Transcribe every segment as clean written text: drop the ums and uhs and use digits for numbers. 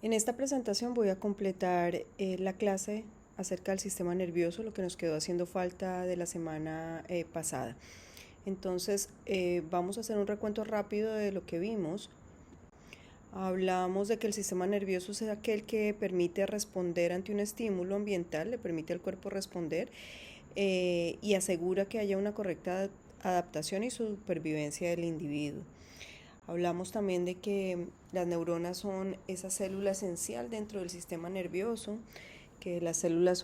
En esta presentación voy a completar la clase acerca del sistema nervioso, lo que nos quedó haciendo falta de la semana pasada. Entonces vamos a hacer un recuento rápido de lo que vimos. Hablamos de que el sistema nervioso es aquel que permite responder ante un estímulo ambiental, le permite al cuerpo responder y asegura que haya una correcta adaptación y supervivencia del individuo. Hablamos también de que las neuronas son esa célula esencial dentro del sistema nervioso, que las neuronas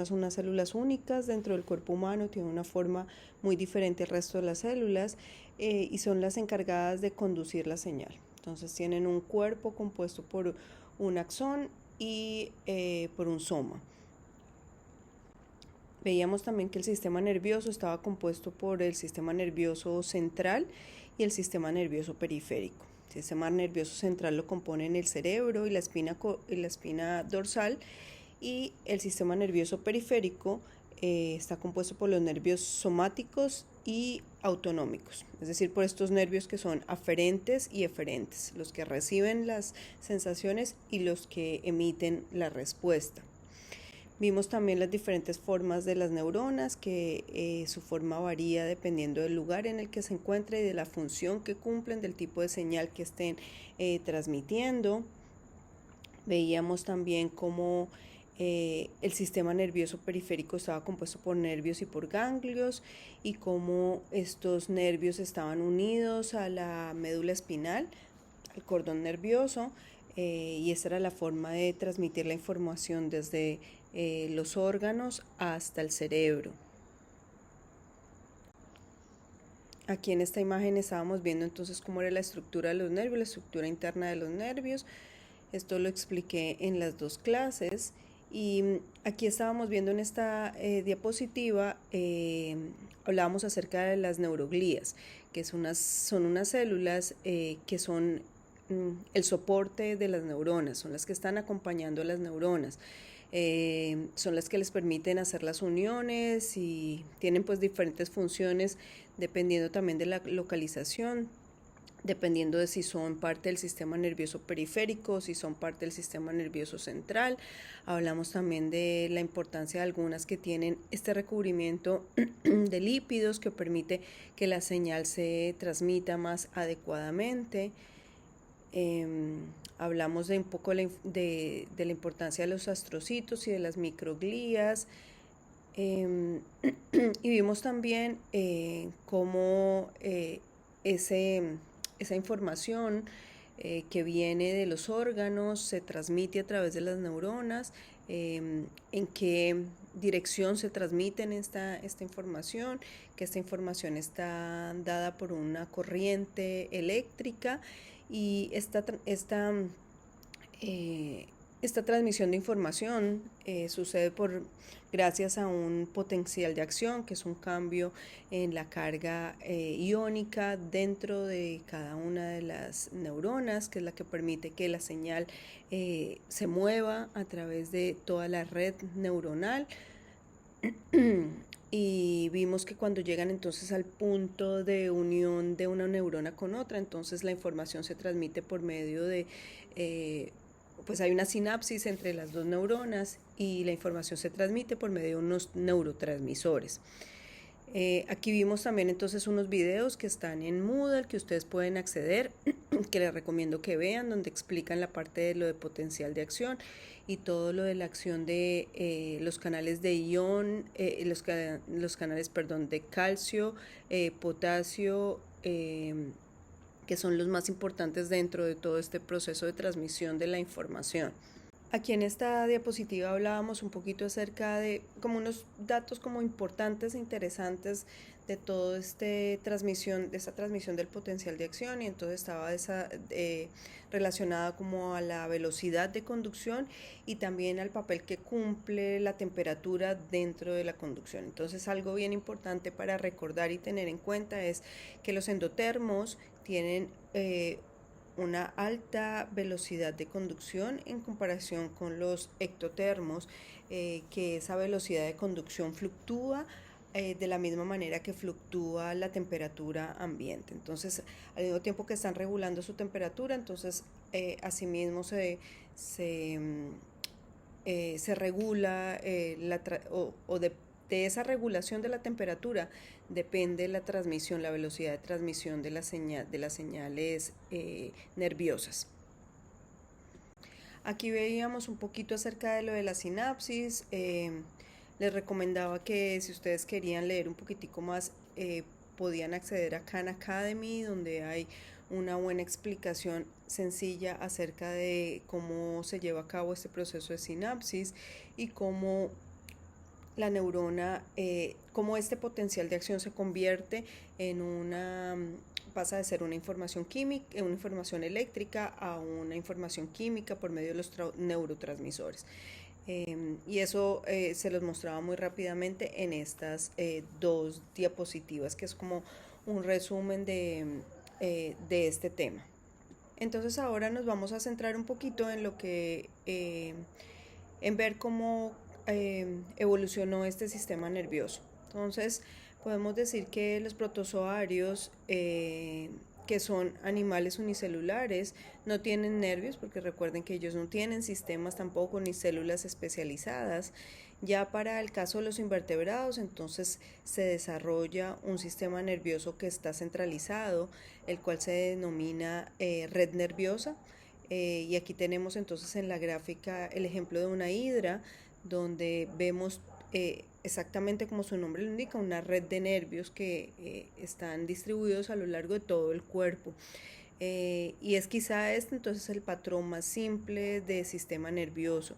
son unas células únicas dentro del cuerpo humano, tienen una forma muy diferente al resto de las células y son las encargadas de conducir la señal. Entonces tienen un cuerpo compuesto por un axón y por un soma. Veíamos también que el sistema nervioso estaba compuesto por el sistema nervioso central y el sistema nervioso periférico. El sistema nervioso central lo componen el cerebro y la espina dorsal, y el sistema nervioso periférico está compuesto por los nervios somáticos y autonómicos, es decir, por estos nervios que son aferentes y eferentes, los que reciben las sensaciones y los que emiten la respuesta. Vimos también las diferentes formas de las neuronas, que su forma varía dependiendo del lugar en el que se encuentre y de la función que cumplen, del tipo de señal que estén transmitiendo. Veíamos también cómo el sistema nervioso periférico estaba compuesto por nervios y por ganglios, y cómo estos nervios estaban unidos a la médula espinal, al cordón nervioso, y esa era la forma de transmitir la información desde los órganos hasta el cerebro. Aquí en esta imagen estábamos viendo entonces cómo era la estructura de los nervios, la estructura interna de los nervios. Esto lo expliqué en las dos clases. Y aquí estábamos viendo en esta diapositiva, hablábamos acerca de las neuroglías, que son unas células que son el soporte de las neuronas, son las que están acompañando a las neuronas. Son las que les permiten hacer las uniones y tienen pues diferentes funciones dependiendo también de la localización, dependiendo de si son parte del sistema nervioso periférico, si son parte del sistema nervioso central. Hablamos también de la importancia de algunas que tienen este recubrimiento de lípidos que permite que la señal se transmita más adecuadamente. Hablamos de un poco de la importancia de los astrocitos y de las microglías. Y vimos también cómo esa información que viene de los órganos se transmite a través de las neuronas, en qué dirección se transmite esta información, que esta información está dada por una corriente eléctrica, y esta transmisión de información sucede gracias a un potencial de acción, que es un cambio en la carga iónica dentro de cada una de las neuronas, que es la que permite que la señal se mueva a través de toda la red neuronal. Y vimos que cuando llegan entonces al punto de unión de una neurona con otra, entonces la información se transmite por medio de pues hay una sinapsis entre las dos neuronas, y la información se transmite por medio de unos neurotransmisores. Aquí vimos también entonces unos videos que están en Moodle, que ustedes pueden acceder, que les recomiendo que vean, donde explican la parte de lo de potencial de acción y todo lo de la acción de los canales de ion, los canales, perdón, de calcio, potasio, que son los más importantes dentro de todo este proceso de transmisión de la información. Aquí en esta diapositiva hablábamos un poquito acerca de como unos datos como importantes e interesantes de toda esta transmisión del potencial de acción, y entonces estaba relacionada como a la velocidad de conducción y también al papel que cumple la temperatura dentro de la conducción. Entonces, algo bien importante para recordar y tener en cuenta es que los endotermos tienen una alta velocidad de conducción en comparación con los ectotermos, que esa velocidad de conducción fluctúa de la misma manera que fluctúa la temperatura ambiente. Entonces, al mismo tiempo que están regulando su temperatura, entonces asimismo se regula de esa regulación de la temperatura depende la transmisión, la velocidad de transmisión de las señales nerviosas. Aquí veíamos un poquito acerca de lo de la sinapsis. Les recomendaba que si ustedes querían leer un poquitico más, podían acceder a Khan Academy, donde hay una buena explicación sencilla acerca de cómo se lleva a cabo este proceso de sinapsis y cómo la neurona, cómo este potencial de acción se convierte pasa de ser una información química, una información eléctrica a una información química por medio de los neurotransmisores. Y eso se los mostraba muy rápidamente en estas dos diapositivas, que es como un resumen de este tema. Entonces ahora nos vamos a centrar un poquito en lo que, en ver cómo evolucionó este sistema nervioso. Entonces podemos decir que los protozoarios, que son animales unicelulares, no tienen nervios, porque recuerden que ellos no tienen sistemas tampoco ni células especializadas. Ya para el caso de los invertebrados, entonces se desarrolla un sistema nervioso que está centralizado, el cual se denomina red nerviosa. Y aquí tenemos entonces en la gráfica el ejemplo de una hidra, donde vemos exactamente como su nombre lo indica, una red de nervios que están distribuidos a lo largo de todo el cuerpo. Y es quizá este entonces el patrón más simple de sistema nervioso.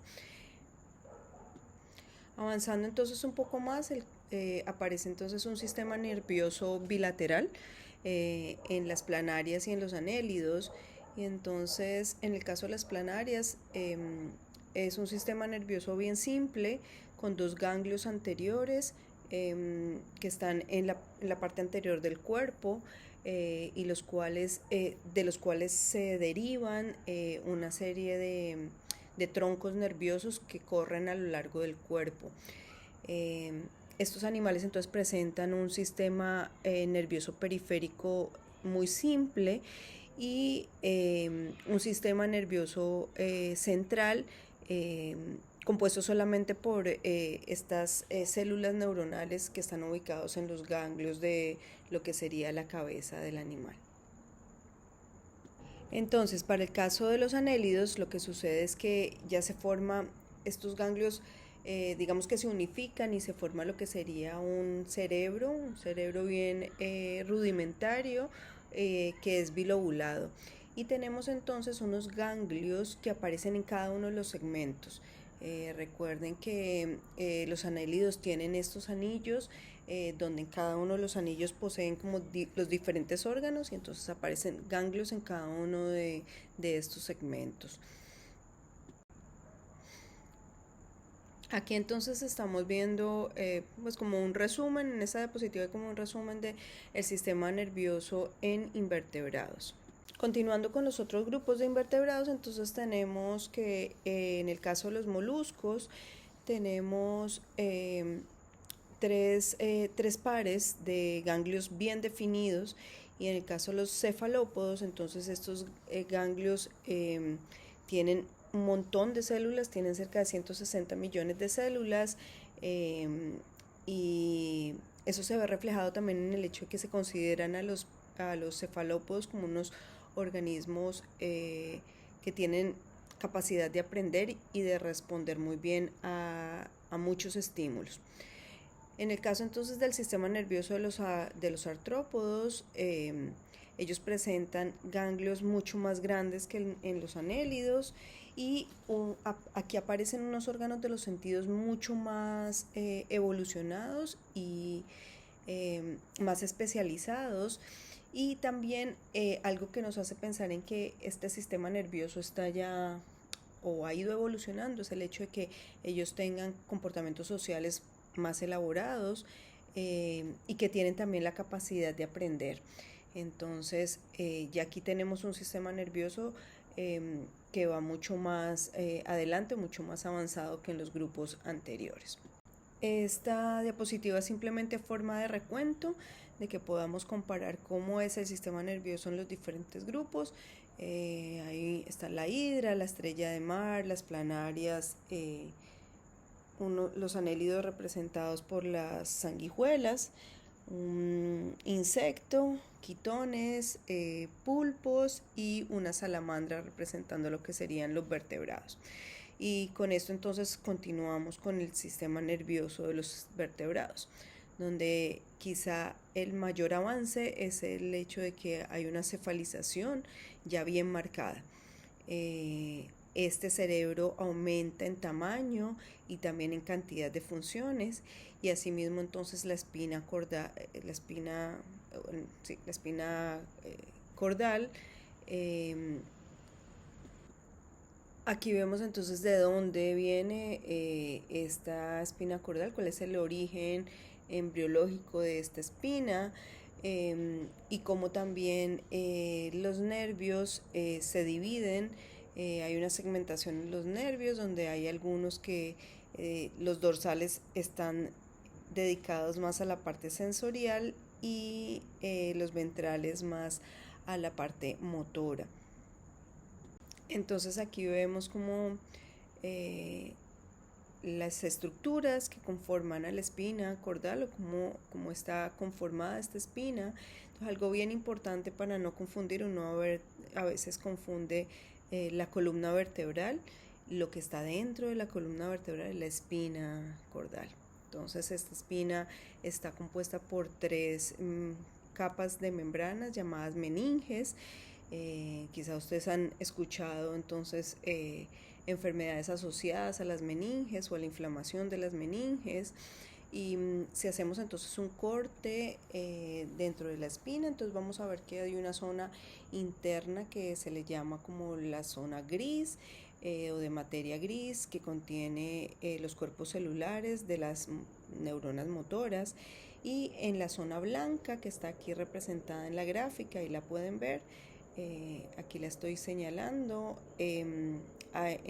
Avanzando entonces un poco más, aparece entonces un sistema nervioso bilateral en las planarias y en los anélidos. Y entonces en el caso de las planarias es un sistema nervioso bien simple con dos ganglios anteriores que están en la parte anterior del cuerpo y de los cuales se derivan una serie de troncos nerviosos que corren a lo largo del cuerpo. Estos animales entonces presentan un sistema nervioso periférico muy simple y un sistema nervioso central compuesto solamente por estas células neuronales que están ubicados en los ganglios de lo que sería la cabeza del animal. Entonces, para el caso de los anélidos, lo que sucede es que ya se forman estos ganglios, digamos que se unifican y se forma lo que sería un cerebro bien rudimentario, que es bilobulado. Y tenemos entonces unos ganglios que aparecen en cada uno de los segmentos. Recuerden que los anélidos tienen estos anillos donde en cada uno de los anillos poseen como los diferentes órganos y entonces aparecen ganglios en cada uno de estos segmentos. Aquí entonces estamos viendo pues como un resumen, en esta diapositiva como un resumen del sistema nervioso en invertebrados. Continuando con los otros grupos de invertebrados, entonces tenemos que en el caso de los moluscos tenemos tres pares de ganglios bien definidos y en el caso de los cefalópodos, entonces estos ganglios tienen un montón de células, tienen cerca de 160 millones de células y eso se ve reflejado también en el hecho de que se consideran a los cefalópodos como unos organismos que tienen capacidad de aprender y de responder muy bien a muchos estímulos. En el caso entonces del sistema nervioso de los artrópodos, ellos presentan ganglios mucho más grandes que en los anélidos y aquí aparecen unos órganos de los sentidos mucho más evolucionados y más especializados. Y también algo que nos hace pensar en que este sistema nervioso está ya o ha ido evolucionando es el hecho de que ellos tengan comportamientos sociales más elaborados y que tienen también la capacidad de aprender. Entonces ya aquí tenemos un sistema nervioso que va mucho más adelante, mucho más avanzado que en los grupos anteriores. Esta diapositiva es simplemente forma de recuento, de que podamos comparar cómo es el sistema nervioso en los diferentes grupos. Ahí está la hidra, la estrella de mar, las planarias, los anélidos representados por las sanguijuelas, un insecto, quitones, pulpos y una salamandra representando lo que serían los vertebrados. Y con esto entonces continuamos con el sistema nervioso de los vertebrados, donde quizá el mayor avance es el hecho de que hay una cefalización ya bien marcada. Este cerebro aumenta en tamaño y también en cantidad de funciones, y asimismo entonces la espina cordal. Aquí vemos entonces de dónde viene esta espina cordal, cuál es el origen embriológico de esta espina, y cómo también los nervios se dividen. Hay una segmentación en los nervios donde hay algunos que los dorsales están dedicados más a la parte sensorial y los ventrales más a la parte motora. Entonces aquí vemos como las estructuras que conforman a la espina cordal o cómo está conformada esta espina. Entonces, algo bien importante para no confundir, uno a veces confunde la columna vertebral. Lo que está dentro de la columna vertebral es la espina cordal. Entonces esta espina está compuesta por tres capas de membranas llamadas meninges. Quizá ustedes han escuchado entonces enfermedades asociadas a las meninges o a la inflamación de las meninges. Y si hacemos entonces un corte dentro de la espina, entonces vamos a ver que hay una zona interna que se le llama como la zona gris o de materia gris, que contiene los cuerpos celulares de las neuronas motoras, y en la zona blanca que está aquí representada en la gráfica y la pueden ver. Aquí la estoy señalando. En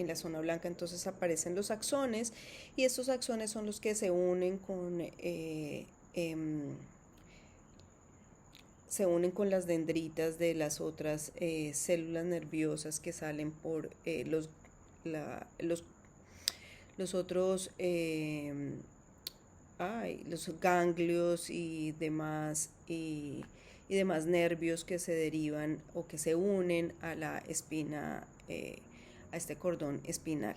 la zona blanca entonces aparecen los axones, y estos axones son los que se unen con las dendritas de las otras células nerviosas que salen por los otros los ganglios y demás nervios que se derivan o que se unen a la espina, a este cordón espinal.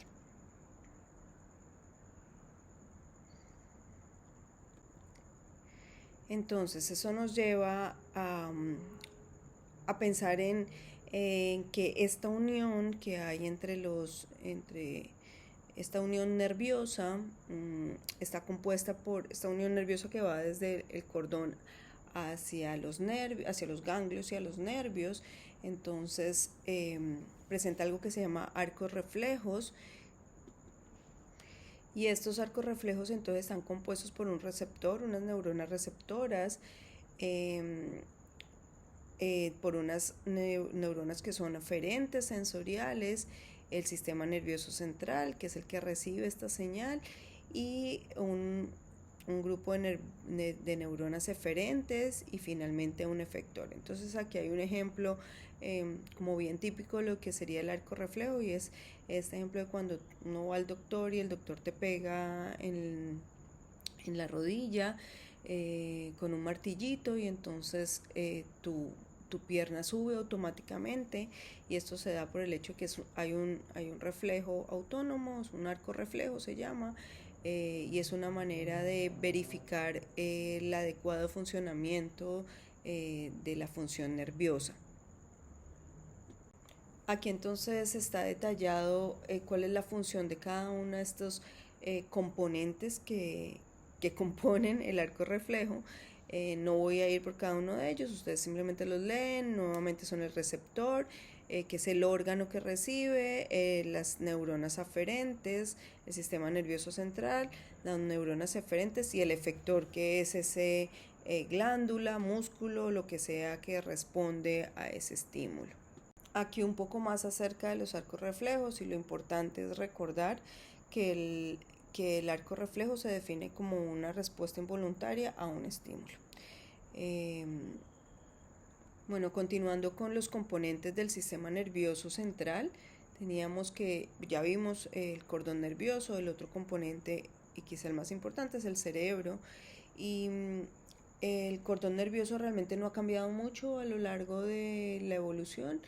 Entonces eso nos lleva a pensar en que esta unión que hay entre esta unión nerviosa está compuesta por esta unión nerviosa que va desde el cordón hacia los nervios, hacia los ganglios y a los nervios. Entonces presenta algo que se llama arcos reflejos, y estos arcos reflejos entonces están compuestos por un receptor, unas neuronas receptoras, por unas neuronas que son aferentes sensoriales, el sistema nervioso central, que es el que recibe esta señal, y un grupo de neuronas eferentes, y finalmente un efector. Entonces aquí hay un ejemplo como bien típico de lo que sería el arco reflejo, y es este ejemplo de cuando uno va al doctor y el doctor te pega en la rodilla con un martillito, y entonces tu pierna sube automáticamente, y esto se da por el hecho que hay un reflejo autónomo, un arco reflejo se llama, y es una manera de verificar el adecuado funcionamiento de la función nerviosa. Aquí entonces está detallado cuál es la función de cada uno de estos componentes que componen el arco reflejo. No voy a ir por cada uno de ellos, ustedes simplemente los leen. Nuevamente son el receptor, que es el órgano que recibe, las neuronas aferentes, el sistema nervioso central, las neuronas eferentes, y el efector, que es ese glándula, músculo, lo que sea que responde a ese estímulo. Aquí un poco más acerca de los arcos reflejos, y lo importante es recordar que que el arco reflejo se define como una respuesta involuntaria a un estímulo. Bueno, continuando con los componentes del sistema nervioso central, teníamos que, ya vimos el cordón nervioso, el otro componente, y quizá el más importante, es el cerebro. Y el cordón nervioso realmente no ha cambiado mucho a lo largo de la evolución.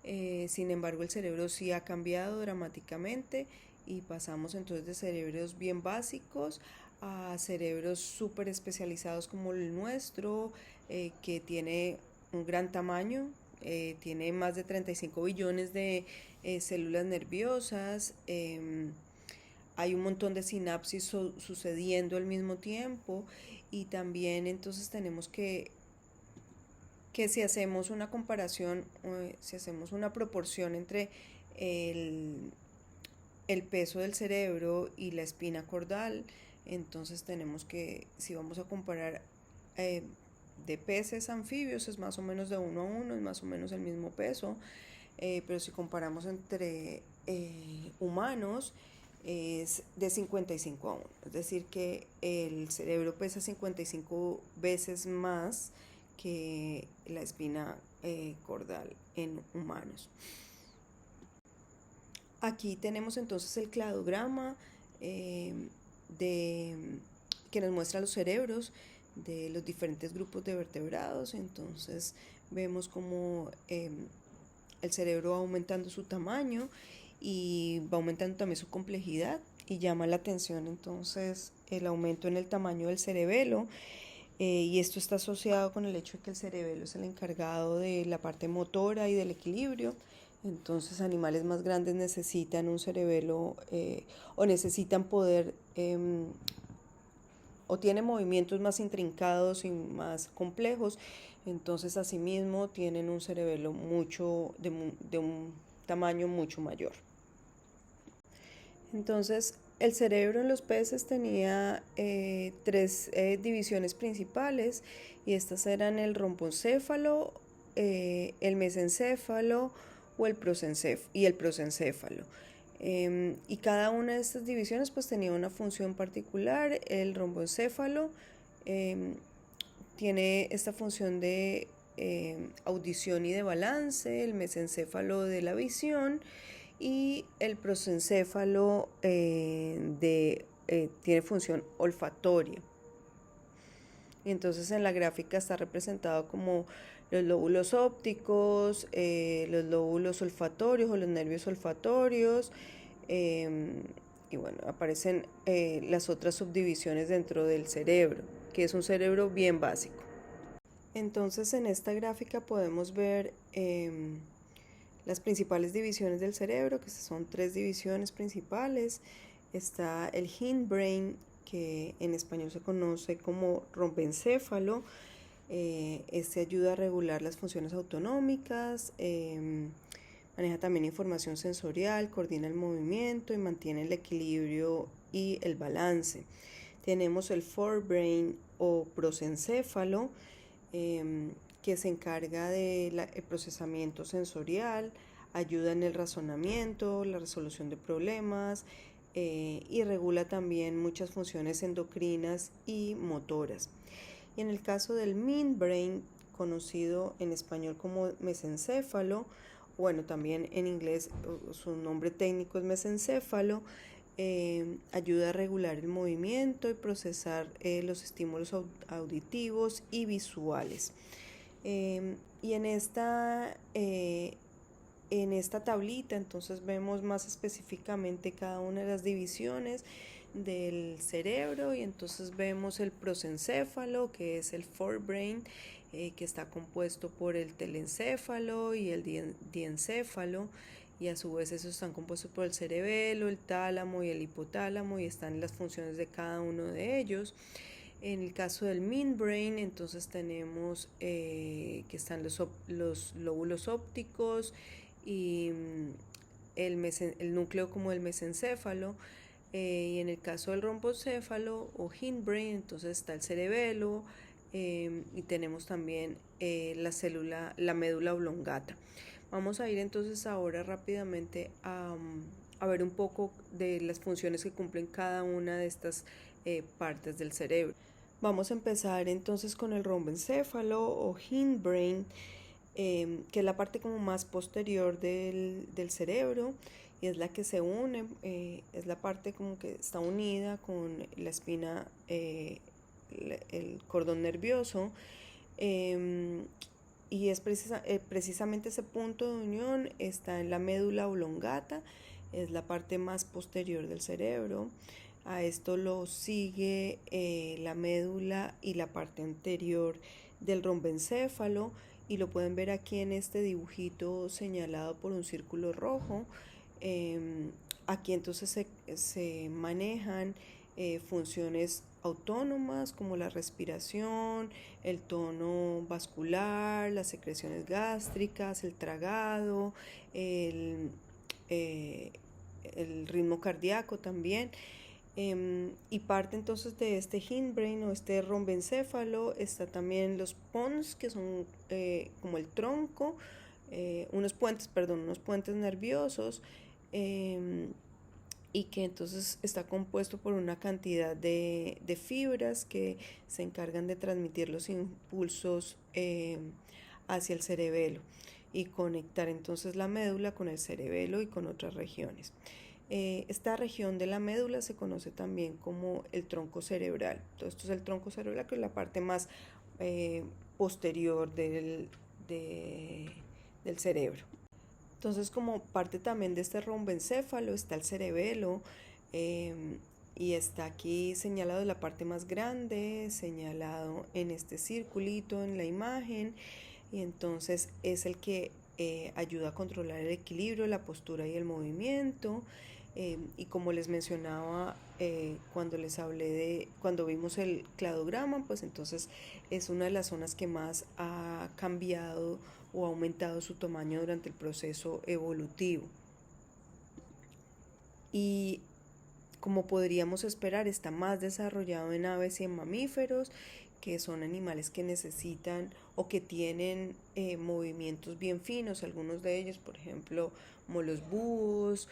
Sin embargo, el cerebro sí ha cambiado dramáticamente y pasamos entonces de cerebros bien básicos a cerebros súper especializados como el nuestro, que tiene un gran tamaño, tiene más de 35 billones de células nerviosas. Hay un montón de sinapsis sucediendo al mismo tiempo, y también entonces tenemos que si hacemos una comparación, si hacemos una proporción entre el peso del cerebro y la espina cordal, entonces tenemos que, si vamos a comparar de peces anfibios, es más o menos de 1 a 1, es más o menos el mismo peso, pero si comparamos entre humanos, es de 55 a 1, es decir que el cerebro pesa 55 veces más que la espina cordal en humanos. Aquí tenemos entonces el cladograma que nos muestra los cerebros de los diferentes grupos de vertebrados. Entonces vemos como el cerebro va aumentando su tamaño y va aumentando también su complejidad, y llama la atención entonces el aumento en el tamaño del cerebelo. Y esto está asociado con el hecho de que el cerebelo es el encargado de la parte motora y del equilibrio. Entonces animales más grandes necesitan un cerebelo o necesitan poder o tienen movimientos más intrincados y más complejos. Entonces asimismo tienen un cerebelo de un tamaño mucho mayor. Entonces el cerebro en los peces tenía 3 divisiones principales, y estas eran el romboencéfalo, el mesencéfalo o el prosencéfalo. Y cada una de estas divisiones pues tenía una función particular. El romboencéfalo tiene esta función de audición y de balance, el mesencéfalo de la visión, y el prosencéfalo tiene función olfatoria. Y entonces en la gráfica está representado como los lóbulos ópticos, los lóbulos olfatorios o los nervios olfatorios, y bueno, aparecen las otras subdivisiones dentro del cerebro, que es un cerebro bien básico. Entonces en esta gráfica podemos ver las principales divisiones del cerebro, que son 3 divisiones principales. Está el hindbrain, que en español se conoce como romboencéfalo. Este ayuda a regular las funciones autonómicas, maneja también información sensorial, coordina el movimiento y mantiene el equilibrio y el balance. Tenemos el forebrain o prosencéfalo, que se encarga del procesamiento sensorial, ayuda en el razonamiento, la resolución de problemas, y regula también muchas funciones endocrinas y motoras. Y en el caso del midbrain, conocido en español como mesencéfalo, bueno, también en inglés su nombre técnico es mesencéfalo, ayuda a regular el movimiento y procesar los estímulos auditivos y visuales. Y en esta tablita entonces vemos más específicamente cada una de las divisiones del cerebro, y entonces vemos el prosencéfalo, que es el forebrain, que está compuesto por el telencéfalo y el diencéfalo, y a su vez esos están compuestos por el cerebelo, el tálamo y el hipotálamo, y están las funciones de cada uno de ellos. En el caso del midbrain, entonces tenemos que están los lóbulos ópticos y el núcleo como el mesencéfalo. Y en el caso del romboencéfalo o hindbrain, entonces está el cerebelo, y tenemos también la médula oblongata. Vamos a ir entonces ahora rápidamente a a ver un poco de las funciones que cumplen cada una de estas partes del cerebro. Vamos a empezar entonces con el romboencéfalo o hindbrain, que es la parte como más posterior del cerebro y es la que se une, es la parte como que está unida con la espina, el cordón nervioso, y es precisamente ese punto de unión está en la médula oblongata, es la parte más posterior del cerebro. A esto lo sigue la médula y la parte anterior del romboencéfalo, y lo pueden ver aquí en este dibujito señalado por un círculo rojo. Aquí entonces se manejan funciones autónomas como la respiración, el tono vascular, las secreciones gástricas, el tragado, el ritmo cardíaco también. Y parte entonces de este hindbrain o este romboencéfalo está también los pons, que son como el tronco, unos puentes nerviosos, y que entonces está compuesto por una cantidad de fibras que se encargan de transmitir los impulsos hacia el cerebelo y conectar entonces la médula con el cerebelo y con otras regiones. Esta región de la médula se conoce también como el tronco cerebral. Entonces, esto es el tronco cerebral, que es la parte más posterior del cerebro. Entonces, como parte también de este romboencéfalo está el cerebelo, y está aquí señalado la parte más grande, señalado en este circulito en la imagen, y entonces es el que ayuda a controlar el equilibrio, la postura y el movimiento. Y como les mencionaba cuando les hablé cuando vimos el cladograma, pues entonces es una de las zonas que más ha cambiado o ha aumentado su tamaño durante el proceso evolutivo. Y como podríamos esperar, está más desarrollado en aves y en mamíferos, que son animales que necesitan o que tienen movimientos bien finos, algunos de ellos, por ejemplo, como los búhos,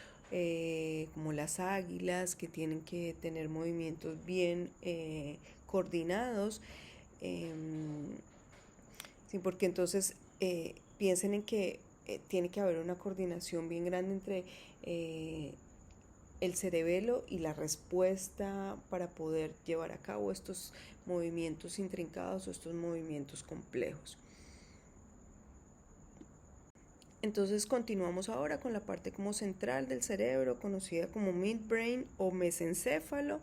como las águilas, que tienen que tener movimientos bien coordinados. Sí, porque entonces piensen en que tiene que haber una coordinación bien grande entre el cerebelo y la respuesta para poder llevar a cabo estos movimientos intrincados o estos movimientos complejos. Entonces continuamos ahora con la parte como central del cerebro, conocida como midbrain o mesencéfalo.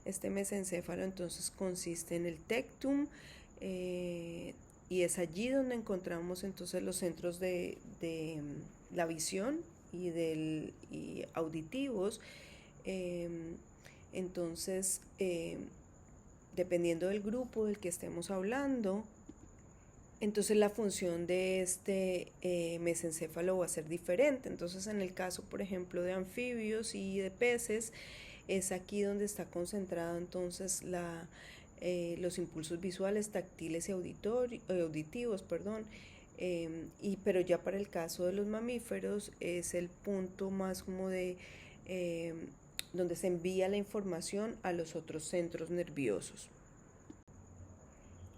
Este mesencéfalo entonces consiste en el tectum, y es allí donde encontramos entonces los centros de la visión y auditivos. Entonces, dependiendo del grupo del que estemos hablando, entonces la función de este mesencéfalo va a ser diferente. Entonces, en el caso, por ejemplo, de anfibios y de peces, es aquí donde está concentrado entonces los impulsos visuales, táctiles y auditivos, pero ya para el caso de los mamíferos es el punto más como de donde se envía la información a los otros centros nerviosos.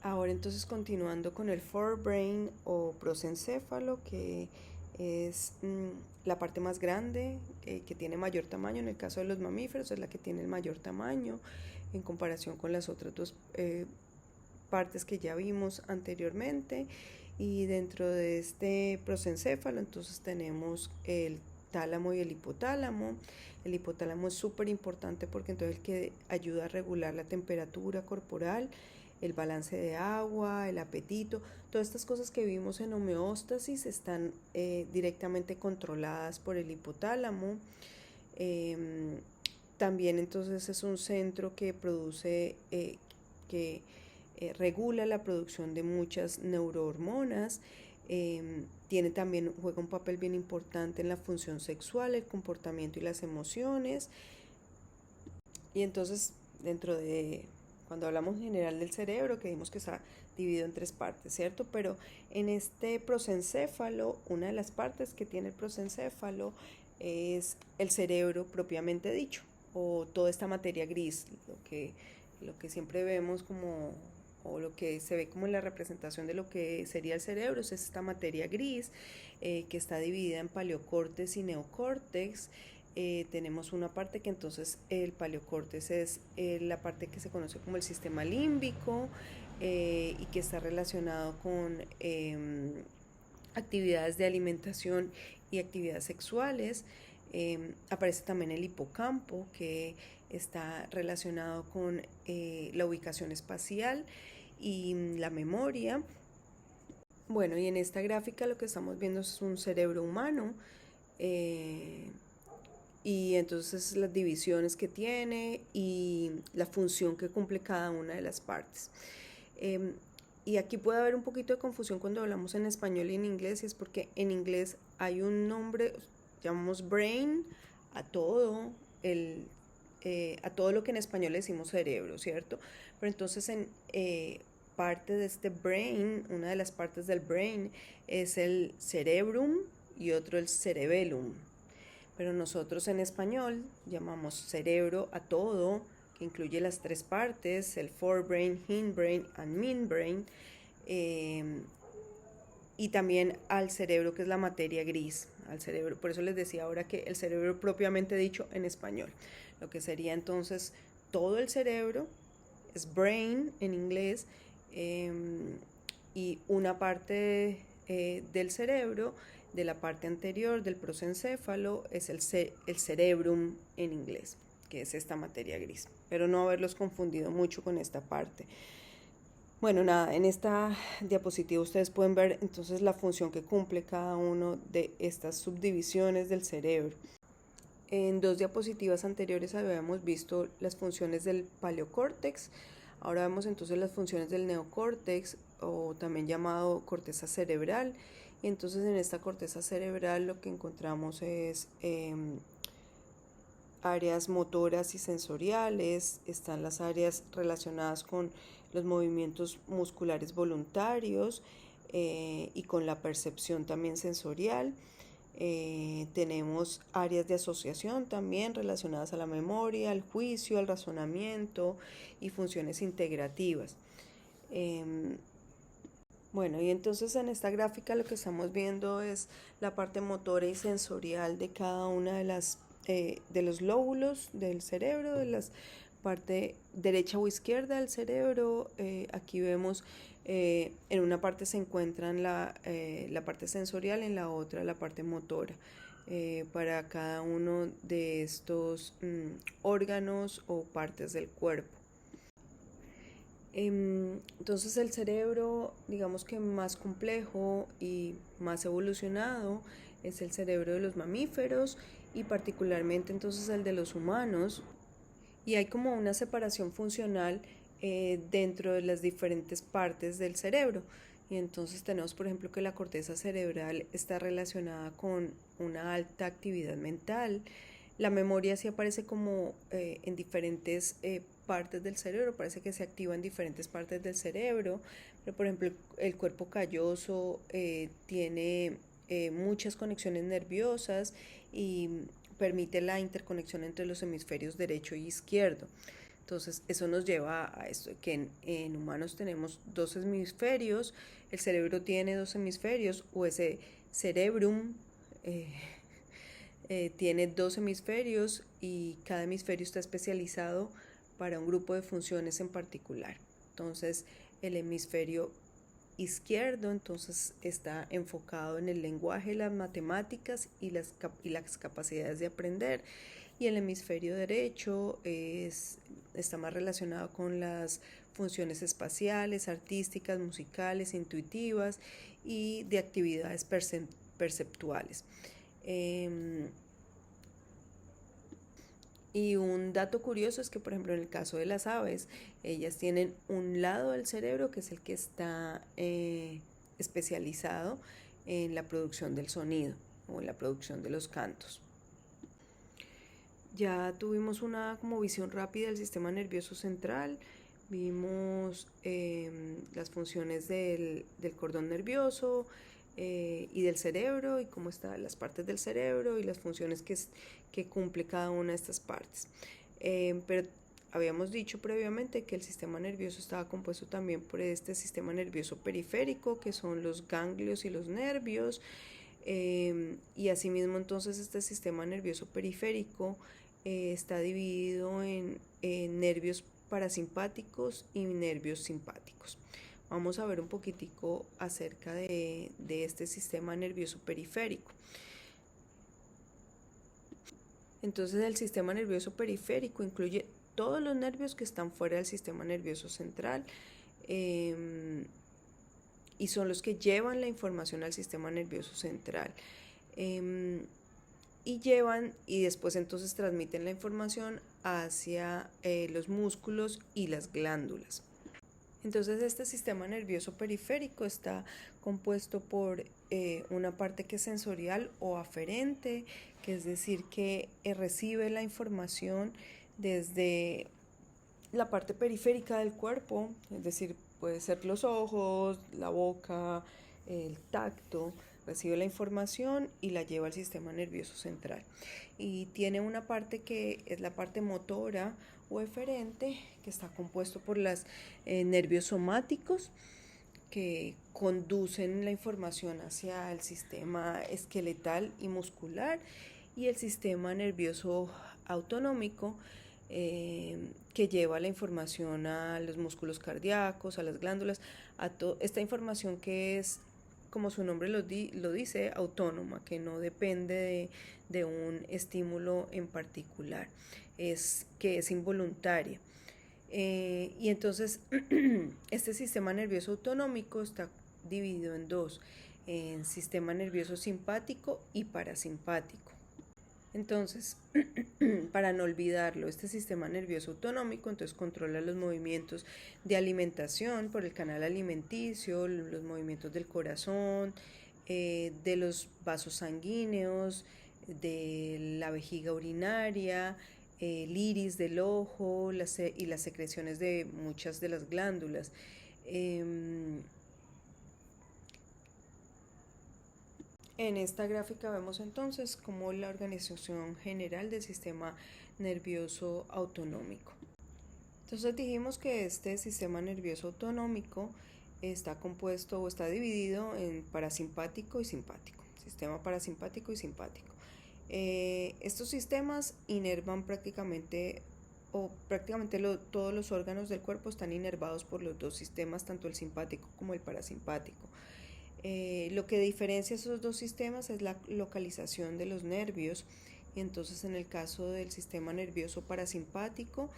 Ahora entonces continuando con el forebrain o prosencéfalo, que es la parte más grande, que tiene mayor tamaño. En el caso de los mamíferos es la que tiene el mayor tamaño en comparación con las otras dos partes que ya vimos anteriormente. Y dentro de este prosencéfalo entonces tenemos el tálamo y el hipotálamo. El hipotálamo es súper importante porque entonces es el que ayuda a regular la temperatura corporal, el balance de agua, el apetito. Todas estas cosas que vimos en homeostasis están directamente controladas por el hipotálamo. También entonces es un centro que produce, que regula la producción de muchas neurohormonas. Juega un papel bien importante en la función sexual, el comportamiento y las emociones. Y entonces cuando hablamos en general del cerebro, que vimos que está dividido en tres partes, ¿cierto? Pero en este prosencéfalo, una de las partes que tiene el prosencéfalo es el cerebro propiamente dicho, o toda esta materia gris, lo que siempre vemos como, o lo que se ve como en la representación de lo que sería el cerebro, es esta materia gris que está dividida en paleocórtex y neocórtex. Tenemos una parte que entonces el paleocórtex es la parte que se conoce como el sistema límbico y que está relacionado con actividades de alimentación y actividades sexuales. Aparece también el hipocampo, que está relacionado con la ubicación espacial y la memoria. Bueno, y en esta gráfica lo que estamos viendo es un cerebro humano y entonces las divisiones que tiene y la función que cumple cada una de las partes. Y aquí puede haber un poquito de confusión cuando hablamos en español y en inglés, y es porque en inglés hay un nombre, llamamos brain a todo a todo lo que en español le decimos cerebro, ¿cierto? Pero entonces en parte de este brain, una de las partes del brain es el cerebrum y otro el cerebellum. Pero nosotros en español llamamos cerebro a todo, que incluye las tres partes, el forebrain, hindbrain and midbrain, y también al cerebro, que es la materia gris, al cerebro. Por eso les decía ahora que el cerebro propiamente dicho en español, lo que sería entonces todo el cerebro, es brain en inglés, y una parte del cerebro, de la parte anterior del prosencéfalo, es el cerebrum en inglés, que es esta materia gris. Pero no haberlos confundido mucho con esta parte. Bueno, nada, en esta diapositiva ustedes pueden ver entonces la función que cumple cada uno de estas subdivisiones del cerebro. En dos diapositivas anteriores habíamos visto las funciones del paleocórtex. Ahora vemos entonces las funciones del neocórtex, o también llamado corteza cerebral. Y entonces en esta corteza cerebral lo que encontramos es áreas motoras y sensoriales, están las áreas relacionadas con los movimientos musculares voluntarios y con la percepción también sensorial. Tenemos áreas de asociación también relacionadas a la memoria, al juicio, al razonamiento y funciones integrativas. Bueno, y entonces en esta gráfica lo que estamos viendo es la parte motora y sensorial de cada una de los lóbulos del cerebro, de la parte derecha o izquierda del cerebro. Aquí vemos en una parte se encuentra la parte sensorial, en la otra la parte motora. Para cada uno de estos órganos o partes del cuerpo. Entonces el cerebro, digamos que más complejo y más evolucionado es el cerebro de los mamíferos y particularmente entonces el de los humanos, y hay como una separación funcional dentro de las diferentes partes del cerebro. Y entonces tenemos, por ejemplo, que la corteza cerebral está relacionada con una alta actividad mental. La memoria sí aparece como en diferentes partes del cerebro, parece que se activa en diferentes partes del cerebro, pero por ejemplo el cuerpo calloso tiene muchas conexiones nerviosas y permite la interconexión entre los hemisferios derecho y izquierdo. Entonces eso nos lleva a esto, que en humanos tenemos dos hemisferios, el cerebro tiene dos hemisferios, o ese cerebrum tiene dos hemisferios y cada hemisferio está especializado para un grupo de funciones en particular. Entonces el hemisferio izquierdo entonces está enfocado en el lenguaje, las matemáticas y las capacidades de aprender, y el hemisferio derecho está más relacionado con las funciones espaciales, artísticas, musicales, intuitivas y de actividades perceptuales. Y un dato curioso es que, por ejemplo, en el caso de las aves, ellas tienen un lado del cerebro que es el que está especializado en la producción del sonido o en la producción de los cantos. Ya tuvimos una como visión rápida del sistema nervioso central, vimos las funciones del cordón nervioso y del cerebro y cómo están las partes del cerebro y las funciones que cumple cada una de estas partes. Pero habíamos dicho previamente que el sistema nervioso estaba compuesto también por este sistema nervioso periférico, que son los ganglios y los nervios, y asimismo entonces este sistema nervioso periférico está dividido en nervios parasimpáticos y nervios simpáticos. Vamos a ver un poquitico acerca de este sistema nervioso periférico. Entonces el sistema nervioso periférico incluye todos los nervios que están fuera del sistema nervioso central y son los que llevan la información al sistema nervioso central. Y después entonces transmiten la información hacia los músculos y las glándulas. Entonces este sistema nervioso periférico está compuesto por una parte que es sensorial o aferente, que es decir que recibe la información desde la parte periférica del cuerpo, es decir, puede ser los ojos, la boca, el tacto, recibe la información y la lleva al sistema nervioso central. Y tiene una parte que es la parte motora o eferente, que está compuesto por los nervios somáticos, que conducen la información hacia el sistema esqueletal y muscular, y el sistema nervioso autonómico, que lleva la información a los músculos cardíacos, a las glándulas, a esta información que es, como su nombre lo dice, autónoma, que no depende de un estímulo en particular, que es involuntaria. Y entonces este sistema nervioso autonómico está dividido en dos, en sistema nervioso simpático y parasimpático. Entonces, para no olvidarlo, este sistema nervioso autonómico entonces controla los movimientos de alimentación por el canal alimenticio, los movimientos del corazón, de los vasos sanguíneos, de la vejiga urinaria, el iris del ojo y las secreciones de muchas de las glándulas. En esta gráfica vemos entonces cómo la organización general del sistema nervioso autonómico. Entonces dijimos que este sistema nervioso autonómico está compuesto o está dividido en parasimpático y simpático, sistema parasimpático y simpático. Estos sistemas inervan prácticamente todos los órganos del cuerpo están inervados por los dos sistemas, tanto el simpático como el parasimpático. Lo que diferencia esos dos sistemas es la localización de los nervios. Y entonces en el caso del sistema nervioso parasimpático,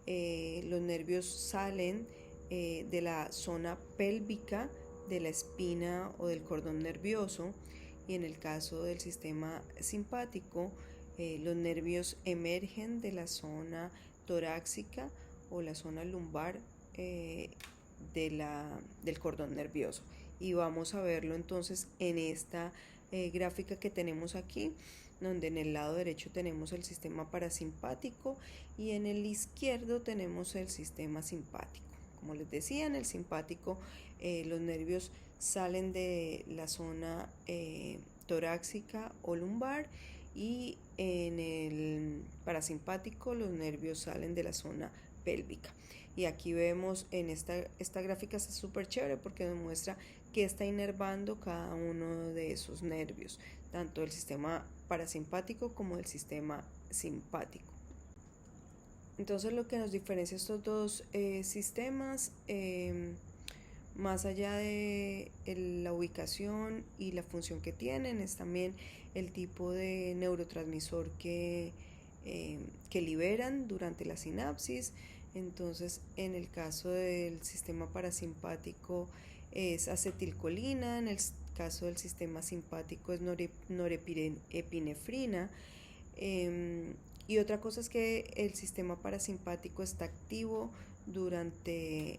los nervios salen de la zona pélvica de la espina o del cordón nervioso, y en el caso del sistema simpático, los nervios emergen de la zona torácica o la zona lumbar del cordón nervioso. Y vamos a verlo entonces en esta gráfica que tenemos aquí, donde en el lado derecho tenemos el sistema parasimpático y en el izquierdo tenemos el sistema simpático. Como les decía, en el simpático los nervios salen de la zona torácica o lumbar, y en el parasimpático los nervios salen de la zona pélvica. Y aquí vemos en esta gráfica, está súper chévere porque nos muestra que está inervando cada uno de esos nervios, tanto el sistema parasimpático como el sistema simpático. Entonces lo que nos diferencia estos dos sistemas, más allá de la ubicación y la función que tienen, es también el tipo de neurotransmisor que liberan durante la sinapsis. Entonces en el caso del sistema parasimpático es acetilcolina, en el caso del sistema simpático es norepinefrina. Y otra cosa es que el sistema parasimpático está activo durante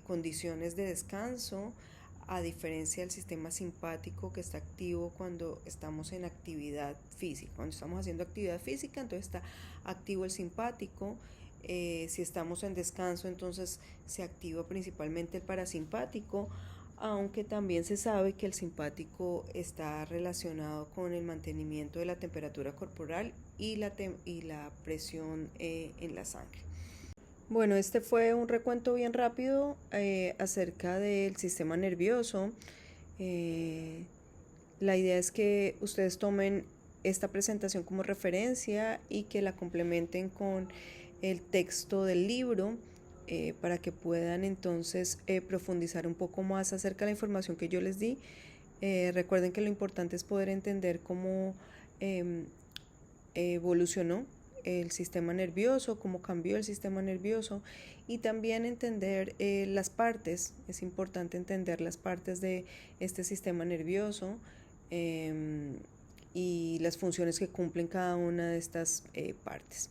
condiciones de descanso, a diferencia del sistema simpático, que está activo cuando estamos en actividad física. Cuando estamos haciendo actividad física, entonces está activo el simpático, Si estamos en descanso, entonces se activa principalmente el parasimpático, aunque también se sabe que el simpático está relacionado con el mantenimiento de la temperatura corporal y la presión en la sangre. Bueno, este fue un recuento bien rápido acerca del sistema nervioso. La idea es que ustedes tomen esta presentación como referencia y que la complementen con el texto del libro para que puedan entonces profundizar un poco más acerca de la información que yo les di. Recuerden que lo importante es poder entender cómo evolucionó el sistema nervioso, cómo cambió el sistema nervioso y también entender las partes. Es importante entender las partes de este sistema nervioso y las funciones que cumplen cada una de estas partes.